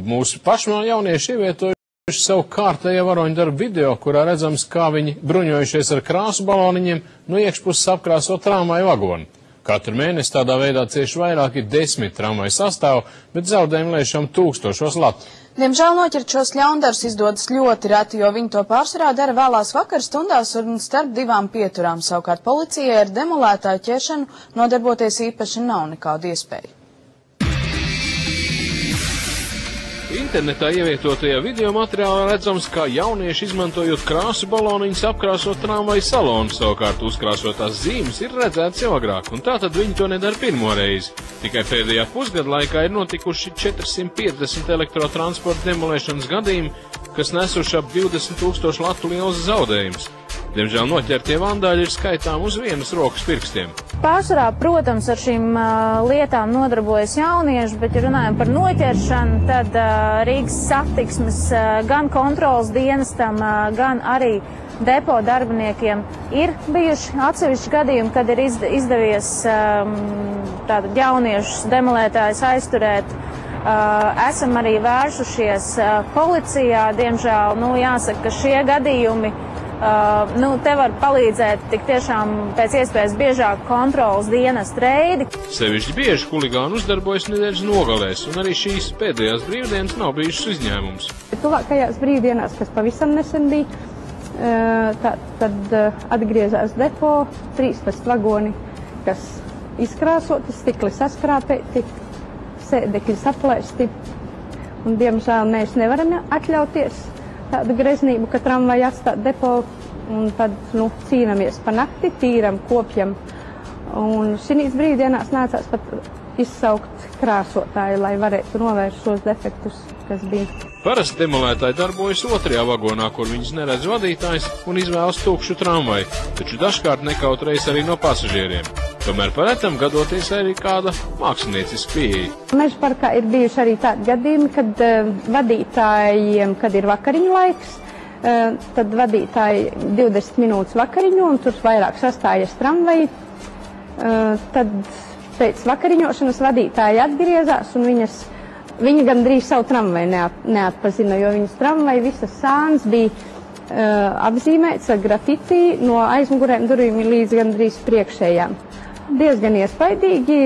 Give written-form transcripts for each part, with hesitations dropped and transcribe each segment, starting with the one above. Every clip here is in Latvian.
Mūsu pašmā jaunieši ievietojuši savu kārtējo varoņdarbu video, kurā redzams, kā viņi bruņojušies ar krāsu baloniņiem no iekšpuses apkrāso tramvaju vagonu. Katru mēnesi tādā veidā cieši vairāki 10 tramvaju sastāvu, bet zaudējumi lēšam tūkstošos latu. Diemžēl noķert šos ļaundarus izdodas ļoti reti, jo viņi to pārsvarā dara vēlās vakar stundās un starp divām pieturām. Savukārt policijai ar demolētāju ķeršanu nodarboties īpaši nav nekādu iespēju. Internetā ievietotajā video materiālā redzams, kā jaunieši izmantojot krāsu baloniņus apkrāsot tramvaju salonu, savukārt uzkrāsotās zīmes ir redzētas jau agrāk, un tātad viņi to nedara pirmo reizi. Tikai pēdējā pusgada laikā ir notikuši 450 elektrotransporta demolēšanas gadījumi, kas nesuši ap 20 000 latu liels zaudējums. Diemžēl noķertie vandāļi ir skaitām uz vienas rokas pirkstiem. Pārsvarā, protams, ar šīm lietām nodarbojas jaunieši, bet, ja runājam par noķeršanu, tad Rīgas satiksmes gan kontrolas dienestam, gan arī depo darbiniekiem ir bijuši atsevišķi gadījumi, kad ir izdevies tātad jauniešus demolētājus aizturēt. Esam arī vērsušies policijā, diemžēl, jāsaka, ka šie gadījumi te var palīdzēt tik tiešām pēc iespējas biežāk kontrolas dienesta reidi. Sevišķi bieži huligāni uzdarbojas nedēļas nogalēs, un arī šīs pēdējās brīvdienas nav bijušas izņēmums. Tuvākajās brīvdienās, kas pavisam nesen bija, tad atgriezās depo 13 vagoni, kas izkrāsoti, stikli saskrāpēti, sēdekļi saplēsti, un diemžēl mēs nevaram atļauties tādu greznību, ka tramvaja atstāt depo, un tad, cīnamies pa nakti, tīram, kopjam. Un šīs brīvdienās nācās pat izsaukt krāsotāju, lai varētu novērst šos defektus, kas bija. Parasti demolētāji darbojas otrajā vagonā, kur viņus neredz vadītājs un izvēlas tukšu tramvaju, taču dažkārt nekautrējas arī no pasažieriem. Tomēr paretam gadoties arī kāda mākslinieciska pieeja. Meža parkā ir bijuši arī tādi gadījumi, kad vadītājiem, kad ir vakariņu laiks, tad vadītāji 20 minūtes vakariņu un tur vairāk sastājas tramvaji. Tad pēc vakariņošanas vadītāji atgriezās un viņi gandrīz savu tramvaju neatpazina, jo viņas tramvaja visas sāns bija apzīmēts ar grafiti no aizmugurēm durvīm līdz gandrīz priekšējām. Diezgan iespaidīgi,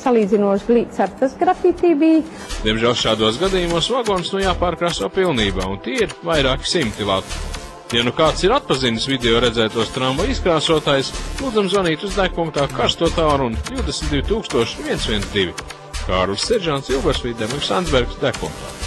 salīdzinoši glīts ar tas grafiti bija. Diemžēl šādos gadījumos vagons jāpārkrāso pilnībā, un tie ir vairāki 100 latu. Ja kāds ir atpazinis video redzētos tramvaju izkrāsotājs, lūdzam zvanīt uz degpunktā karsto tālruni 22 112. Kārlis Seržants, Ilgars Vīdemeks, Sandsbergs, degpunktā.